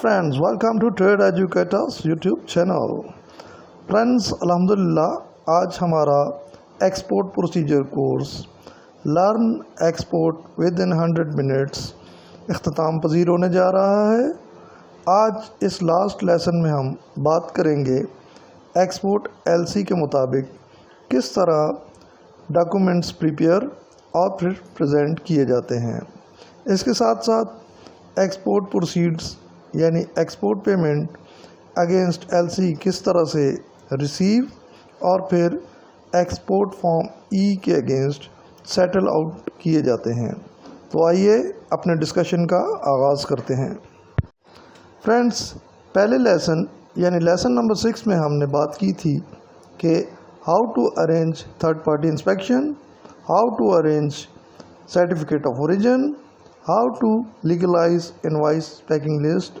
friends, welcome to Trade Educators YouTube channel. Friends, alhamdulillah आज हमारा export procedure course learn export within 100 minutes इख्तिताम पजीर होने जा रहा है। आज इस लास्ट लेसन में हम बात करेंगे एक्सपोर्ट एलसी के मुताबिक किस तरह डॉक्यूमेंट्स प्रिपेयर और फिर प्रेजेंट किए जाते हैं। इसके साथ साथ एक्सपोर्ट प्रोसीड्स यानी एक्सपोर्ट पेमेंट अगेंस्ट एलसी किस तरह से रिसीव और फिर एक्सपोर्ट फॉर्म ई के अगेंस्ट सेटल आउट किए जाते हैं। तो आइए अपने डिस्कशन का आगाज़ करते हैं। फ्रेंड्स, पहले लेसन यानी लेसन नंबर 6 में हमने बात की थी कि how to arrange third party inspection, how to arrange certificate of origin, how to legalize invoice packing list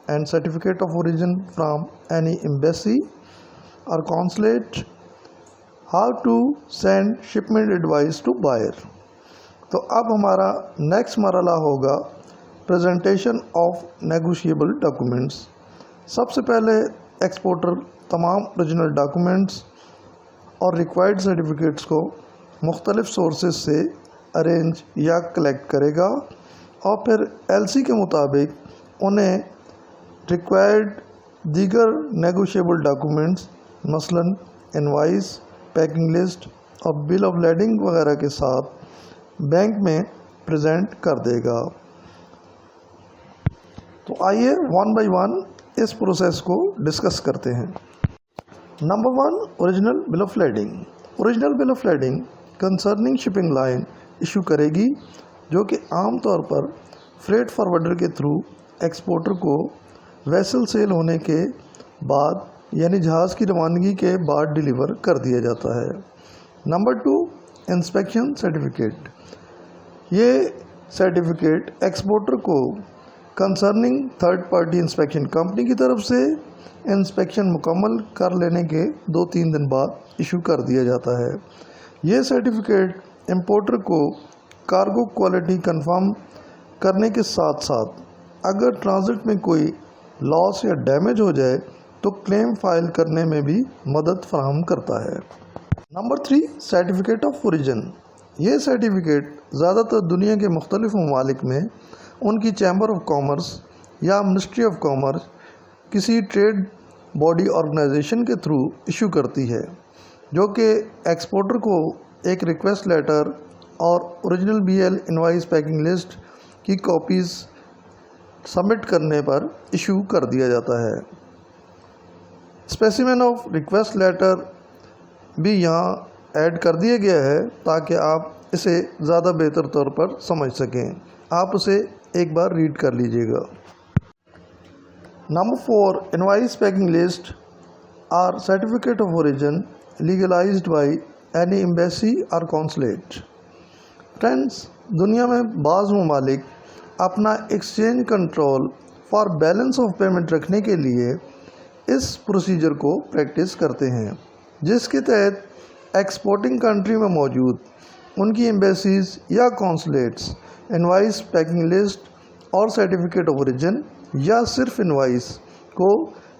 and certificate of origin from any embassy or consulate, how to send shipment advice to buyer। तो अब हमारा next मरला होगा presentation of negotiable documents. सबसे पहले exporter तमाम original documents और required certificates को मुख्तलिफ सोर्सेज से अरेंज या कलेक्ट करेगा और फिर एलसी के मुताबिक उन्हें रिक्वायर्ड दीगर नेगोशिएबल डॉक्यूमेंट्स मसलन इनवाइस, पैकिंग लिस्ट और बिल ऑफ लेडिंग वगैरह के साथ बैंक में प्रेजेंट कर देगा। तो आइए वन बाय वन इस प्रोसेस को डिस्कस करते हैं। Number 1, original bill of lading. Original bill of lading concerning shipping line issue करेगी, जो कि आम तौर पर फ्रेट फॉरवर्डर के थ्रू एक्सपोर्टर को वेसल सेल होने के बाद यानी जहाज़ की रवानगी के बाद डिलीवर कर दिया जाता है। Number 2, inspection certificate. ये सर्टिफिकेट एक्सपोर्टर को concerning third party inspection company की तरफ से इंस्पेक्शन मुकम्मल कर लेने के 2-3 दिन बाद इशू कर दिया जाता है। ये सर्टिफिकेट इंपोर्टर को कार्गो क्वालिटी कंफर्म करने के साथ साथ अगर ट्रांजिट में कोई लॉस या डैमेज हो जाए तो क्लेम फाइल करने में भी मदद फराहम करता है। Number 3, certificate of origin. ये सर्टिफिकेट ज़्यादातर दुनिया के मुख्तलिफ ममालिक में उनकी चैम्बर ऑफ कॉमर्स या मिनिस्ट्री ऑफ कॉमर्स किसी ट्रेड बॉडी ऑर्गेनाइजेशन के थ्रू इशू करती है, जो कि एक्सपोर्टर को एक रिक्वेस्ट लेटर और original BL invoice packing list की कॉपीज़ सबमिट करने पर इशू कर दिया जाता है। स्पेसिमेन ऑफ रिक्वेस्ट लेटर भी यहाँ ऐड कर दिया गया है ताकि आप इसे ज़्यादा बेहतर तौर पर समझ सकें। आप उसे एक बार रीड कर लीजिएगा। Number 4, invoice packing list are certificate of origin legalised by any embassy और कॉन्सुलेट। फ्रेंड्स, दुनिया में बाज़ ममालिक अपना exchange control for balance of payment रखने के लिए इस प्रोसीजर को प्रैक्टिस करते हैं, जिसके तहत एक्सपोर्टिंग कंट्री में मौजूद उनकी एम्बेसीज या कॉन्सुलेट्स इनवाइस पैकिंग लिस्ट और सर्टिफिकेट ऑफ ओरिजिन या सिर्फ इनवाइस को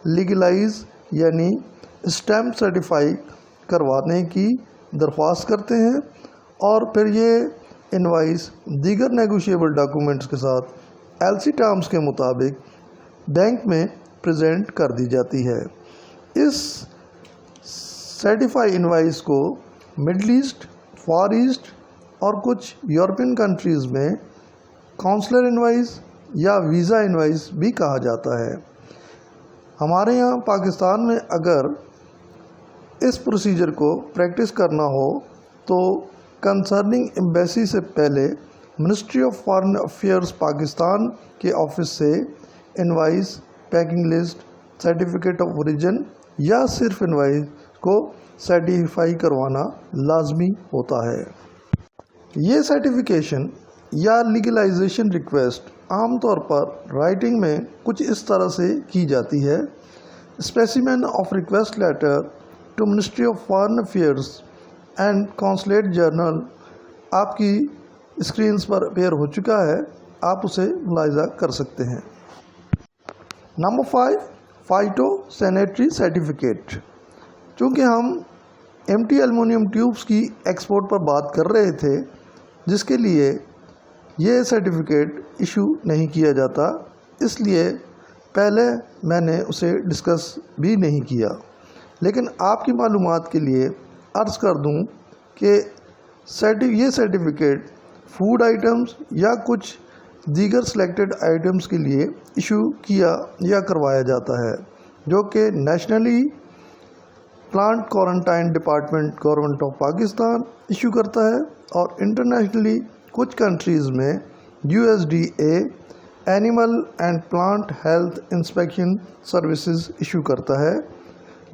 लीगलाइज यानी स्टैम्प सर्टिफाई करवाने की दरख्वास्त करते हैं और फिर ये इनवाइस दीगर नेगोशिएबल डॉक्यूमेंट्स के साथ एलसी टर्म्स के मुताबिक बैंक में प्रेजेंट कर दी जाती है। इस सर्टिफाई इनवाइस को मिडल ईस्ट, फार ईस्ट और कुछ यूरोपियन कंट्रीज़ में काउंसलर इनवाइस या वीज़ा इनवाइस भी कहा जाता है। हमारे यहाँ पाकिस्तान में अगर इस प्रोसीजर को प्रैक्टिस करना हो तो कंसर्निंग एम्बेसी से पहले ministry of foreign affairs Pakistan के ऑफिस से invoice, packing list, certificate of origin या सिर्फ इनवाइस को सर्टिफाई करवाना लाजमी होता है। ये सर्टिफिकेशन या लीगलाइजेशन रिक्वेस्ट आमतौर पर राइटिंग में कुछ इस तरह से की जाती है। Specimen of request letter to ministry of foreign affairs and consulate general आपकी स्क्रीन्स पर अपेयर हो चुका है, आप उसे मुलाहिजा कर सकते हैं। Number 5 phyto sanitary certificate. चूँकि हम एम्प्टी एल्युमिनियम ट्यूब्स की एक्सपोर्ट पर बात कर रहे थे, जिसके लिए ये सर्टिफिकेट इशू नहीं किया जाता, इसलिए पहले मैंने उसे डिस्कस भी नहीं किया। लेकिन आपकी मालूमात के लिए अर्ज़ कर दूं कि ये सर्टिफिकेट फूड आइटम्स या कुछ दीगर सेलेक्टेड आइटम्स के लिए इशू किया या करवाया जाता है, जो कि nationally plant quarantine department government of Pakistan issue करता है, और इंटरनेशनली कुछ कंट्रीज़ में USDA animal and plant health inspection services issue करता है,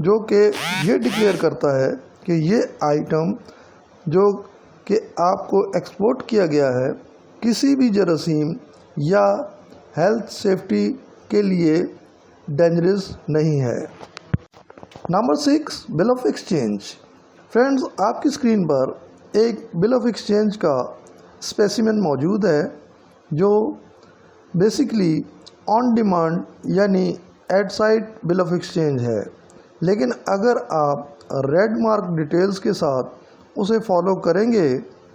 जो कि ये डिक्लेयर करता है कि ये आइटम जो कि आपको एक्सपोर्ट किया गया है किसी भी जरासीम या हेल्थ सेफ्टी के लिए डेंजरस नहीं है। Number 6 bill of exchange. Friends, आपकी स्क्रीन पर एक बिल ऑफ एक्सचेंज का स्पेसिमेन मौजूद है, जो बेसिकली ऑन डिमांड यानी at sight bill of exchange है। लेकिन अगर आप रेड मार्क डिटेल्स के साथ उसे फॉलो करेंगे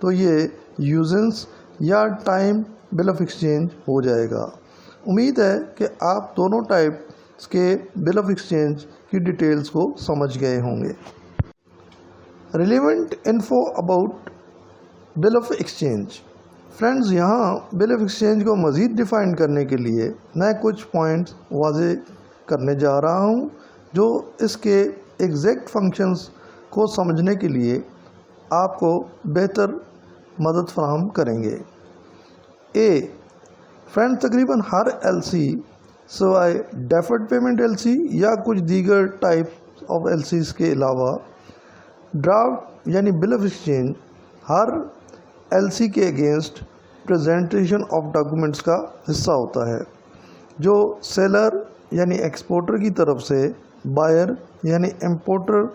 तो ये यूजेंस या टाइम बिल ऑफ एक्सचेंज हो जाएगा। उम्मीद है कि आप दोनों टाइप्स के बिल ऑफ एक्सचेंज की डिटेल्स को समझ गए होंगे। Relevant info about bill of exchange. Friends, यहाँ बिल ऑफ एक्सचेंज को मज़ीद डिफ़ाइन करने के लिए मैं कुछ पॉइंट्स वाज़े करने जा रहा हूँ, जो इसके एग्जैक्ट फंक्शंस को समझने के लिए आपको बेहतर मदद फराहम करेंगे। फ्रेंड्स, तकरीबन हर LC सिवाय डेफर्ड पेमेंट LC या कुछ दीगर टाइप ऑफ LCs के अलावा ड्राफ्ट यानी bill of exchange her LC के अगेंस्ट प्रेजेंटेशन ऑफ डॉक्यूमेंट्स का हिस्सा होता है, जो सेलर यानी एक्सपोर्टर की तरफ से बायर यानी इंपोर्टर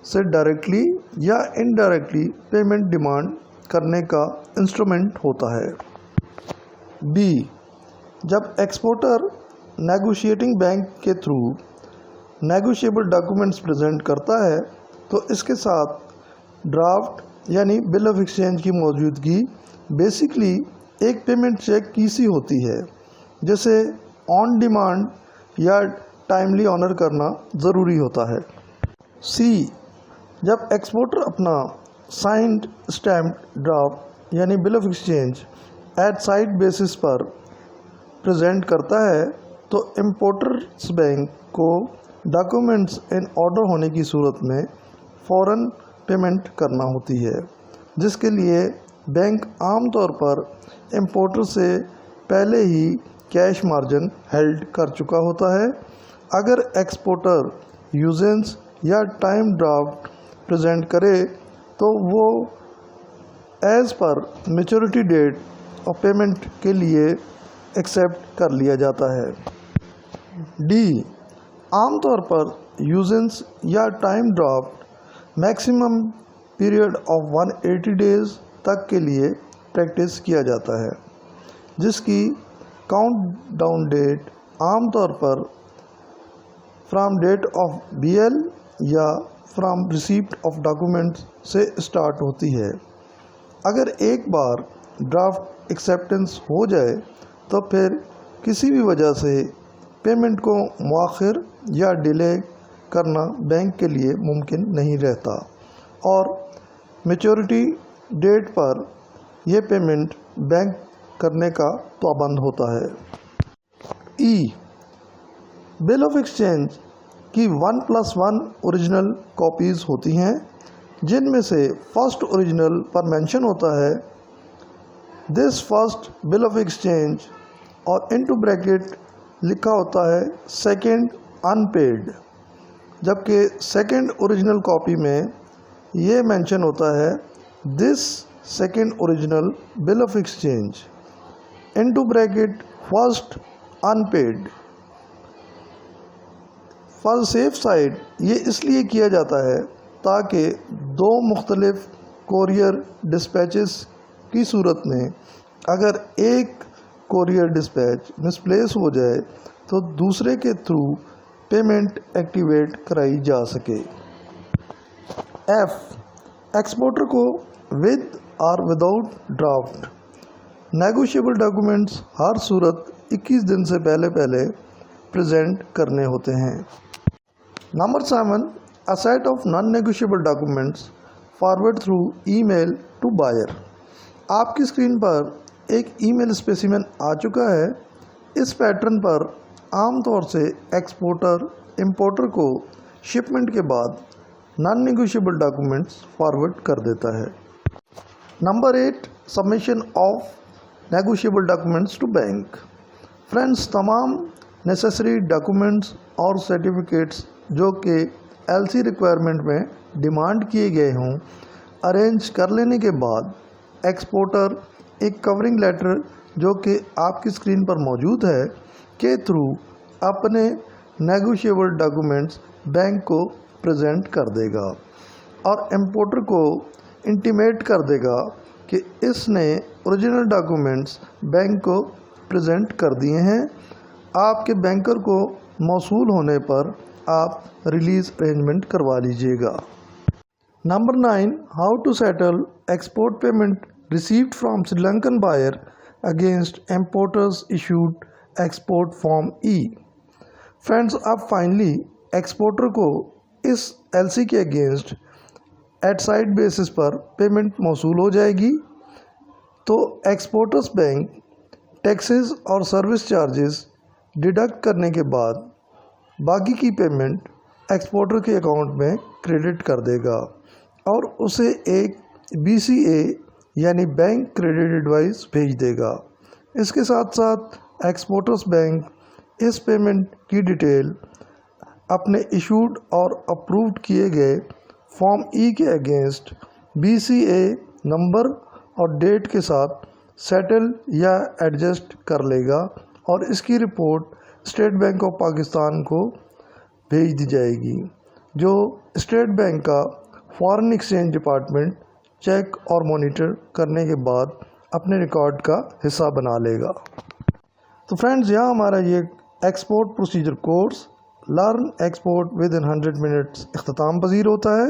से डायरेक्टली या इनडायरेक्टली पेमेंट डिमांड करने का इंस्ट्रूमेंट होता है। B, जब एक्सपोर्टर नेगोशिएटिंग बैंक के थ्रू नेगोशिएबल डॉक्यूमेंट्स प्रेजेंट करता है, तो इसके साथ ड्राफ्ट यानी बिल ऑफ एक्सचेंज की मौजूदगी बेसिकली एक पेमेंट चेक की सी होती है, जिसे ऑन डिमांड या टाइमली ऑनर करना ज़रूरी होता है। C, जब एक्सपोर्टर अपना साइंड स्टैम्प्ड ड्राफ्ट यानी bill of exchange at sight basis पर प्रेजेंट करता है, तो इंपोर्टर्स बैंक को डॉक्यूमेंट्स इन ऑर्डर होने की सूरत में फ़ौरन पेमेंट करना होती है, जिसके लिए बैंक आमतौर पर इंपोर्टर से पहले ही कैश मार्जिन हेल्ड कर चुका होता है। अगर एक्सपोर्टर यूजेंस या टाइम ड्राफ्ट प्रेजेंट करे तो वो एज़ पर मैच्योरिटी डेट और पेमेंट के लिए एक्सेप्ट कर लिया जाता है। D, आमतौर पर यूजेंस या time draft maximum period of 180 days तक के लिए प्रैक्टिस किया जाता है, जिसकी काउंट डाउन डेट आमतौर पर फ्रॉम डेट ऑफ BL या फ्रॉम रिसीप्ट ऑफ डॉक्यूमेंट्स से स्टार्ट होती है। अगर एक बार ड्राफ्ट एक्सेप्टेंस हो जाए तो फिर किसी भी वजह से पेमेंट को मुआखिर या डिले करना बैंक के लिए मुमकिन नहीं रहता, और मैच्योरिटी डेट पर यह पेमेंट बैंक करने का पाबंद होता है। E, बिल ऑफ एक्सचेंज की 1+1 ओरिजिनल कॉपीज़ होती हैं, जिनमें से फर्स्ट ओरिजिनल पर मेंशन होता है this first bill of exchange, और इनटू ब्रैकेट लिखा होता है सेकंड अनपेड, जबकि सेकंड ओरिजिनल कॉपी में ये मेंशन होता है this second original bill of exchange into bracket first unpaid. For safe side ये इसलिए किया जाता है ताकि दो मुख्तलिफ कोरियर डिस्पैचेस की सूरत में अगर एक कोरियर डिस्पैच मिसप्लेस हो जाए तो दूसरे के थ्रू पेमेंट एक्टिवेट कराई जा सके। एफ एक्सपोर्टर को विद और विदाउट ड्राफ्ट नेगोशिएबल डॉक्यूमेंट्स हर सूरत 21 दिन से पहले प्रेजेंट करने होते हैं। Number 7 a set of non negotiable documents forward through email to buyer. आपकी स्क्रीन पर एक ईमेल स्पेसिमेन आ चुका है। इस पैटर्न पर आमतौर से एक्सपोर्टर इंपोर्टर को शिपमेंट के बाद नॉन नेगोशिएबल डॉक्यूमेंट्स फॉरवर्ड कर देता है। Number 8 submission of negotiable documents to bank. Friends, तमाम नेसेसरी डॉक्यूमेंट्स और सर्टिफिकेट्स जो कि एलसी रिक्वायरमेंट में डिमांड किए गए हों अरेंज कर लेने के बाद एक्सपोर्टर एक कवरिंग लेटर जो कि आपकी स्क्रीन पर मौजूद है के थ्रू अपने नेगोशिएबल डॉक्यूमेंट्स बैंक को प्रेजेंट कर देगा और इंपोर्टर को इंटीमेट कर देगा कि इसने ओरिजिनल डॉक्यूमेंट्स बैंक को प्रेजेंट कर दिए हैं। आपके बैंकर को मौसूल होने पर आप रिलीज अरेंजमेंट करवा लीजिएगा। Number 9 how to settle export payment received from Sri Lankan buyer against importers issued export form E. Friends, अब फाइनली एक्सपोर्टर को इस एलसी के अगेंस्ट एट साइड बेसिस पर पेमेंट मौसूल हो जाएगी। तो एक्सपोर्टर्स बैंक टैक्सेस और सर्विस चार्जेस डिडक्ट करने के बाद बाकी की पेमेंट एक्सपोर्टर के अकाउंट में क्रेडिट कर देगा और उसे एक BCA यानी बैंक क्रेडिट एडवाइस भेज देगा। इसके साथ साथ एक्सपोर्टर्स बैंक इस पेमेंट की डिटेल अपने इशूड और अप्रूव्ड किए गए फॉर्म ई के अगेंस्ट BCA नंबर और डेट के साथ सेटल या एडजस्ट कर लेगा और इसकी report state bank of Pakistan को भेज दी जाएगी, जो स्टेट बैंक का फॉरेन एक्सचेंज डिपार्टमेंट चेक और मॉनिटर करने के बाद अपने रिकॉर्ड का हिस्सा बना लेगा। तो फ्रेंड्स, यहाँ हमारा ये export procedure course learn export within 100 minutes इख्तिताम पजीर होता है।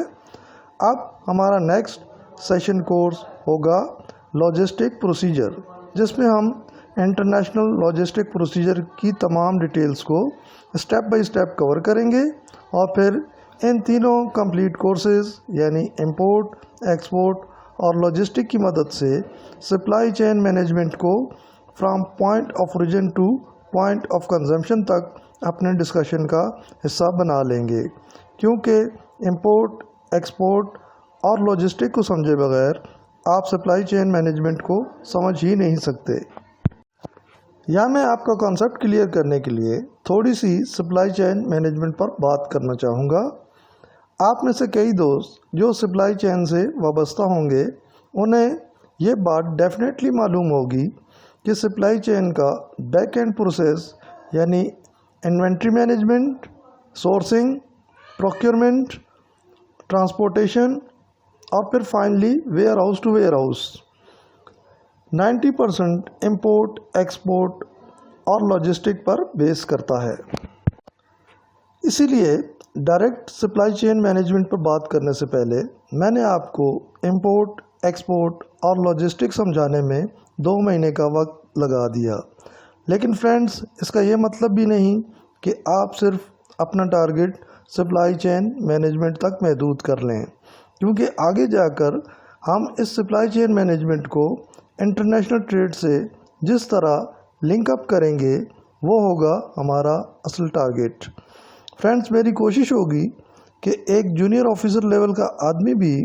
अब हमारा नेक्स्ट सेशन कोर्स होगा लॉजिस्टिक प्रोसीजर, जिसमें हम इंटरनेशनल लॉजिस्टिक प्रोसीजर की तमाम डिटेल्स को स्टेप बाय स्टेप कवर करेंगे और फिर इन तीनों कंप्लीट कोर्सेज यानी इंपोर्ट, एक्सपोर्ट और लॉजिस्टिक की मदद से सप्लाई चेन मैनेजमेंट को from point of origin two point of consumption तक अपने डिस्कशन का हिस्सा बना लेंगे, क्योंकि इंपोर्ट, एक्सपोर्ट और लॉजिस्टिक को समझे बगैर आप सप्लाई चेन मैनेजमेंट को समझ ही नहीं सकते। यहाँ मैं आपका कॉन्सेप्ट क्लियर करने के लिए थोड़ी सी सप्लाई चेन मैनेजमेंट पर बात करना चाहूँगा। आप में से कई दोस्त जो सप्लाई चेन से वाबस्ता होंगे उन्हें ये बात डेफिनेटली मालूम होगी कि सप्लाई चेन का बैक एंड प्रोसेस यानी inventory management, sourcing, procurement, transportation और फिर finally warehouse to warehouse 90% import, export और लॉजिस्टिक पर बेस करता है। इसीलिए डायरेक्ट सप्लाई चेन मैनेजमेंट पर बात करने से पहले मैंने आपको इंपोर्ट, एक्सपोर्ट और लॉजिस्टिक समझाने में 2 महीने का वक्त लगा दिया। लेकिन फ्रेंड्स, इसका ये मतलब भी नहीं कि आप सिर्फ अपना टारगेट सप्लाई चेन मैनेजमेंट तक महदूद कर लें, क्योंकि आगे जाकर हम इस सप्लाई चेन मैनेजमेंट को इंटरनेशनल ट्रेड से जिस तरह लिंक अप करेंगे वो होगा हमारा असल टारगेट। फ्रेंड्स, मेरी कोशिश होगी कि एक जूनियर ऑफिसर लेवल का आदमी भी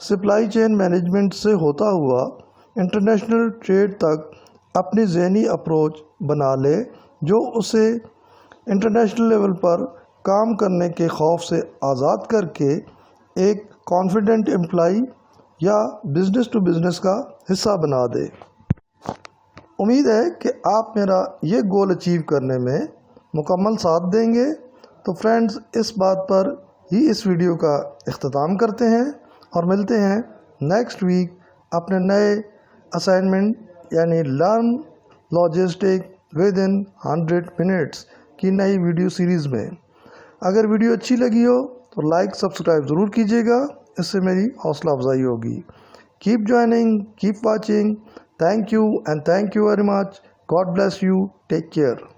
सप्लाई चेन मैनेजमेंट से होता हुआ इंटरनेशनल ट्रेड तक अपनी ज़हनी अप्रोच बना ले, जो उसे इंटरनेशनल लेवल पर काम करने के खौफ से आज़ाद करके एक कॉन्फिडेंट एम्प्लॉई या बिज़नेस टू बिज़नेस का हिस्सा बना दे। उम्मीद है कि आप मेरा ये गोल अचीव करने में मुकम्मल साथ देंगे। तो फ्रेंड्स, इस बात पर ही इस वीडियो का इख्तिताम करते हैं और मिलते हैं नेक्स्ट वीक अपने नए असाइनमेंट यानी learn logistic with in 100 minutes کی نئی ویڈیو سیریز میں۔ اگر ویڈیو اچھی لگی ہو تو لائک سبسکرائب ضرور کیجیے گا، اس سے میری حوصلہ افزائی ہوگی۔ Keep joining, keep watching. Thank you and thank you very much. God bless you. Take care.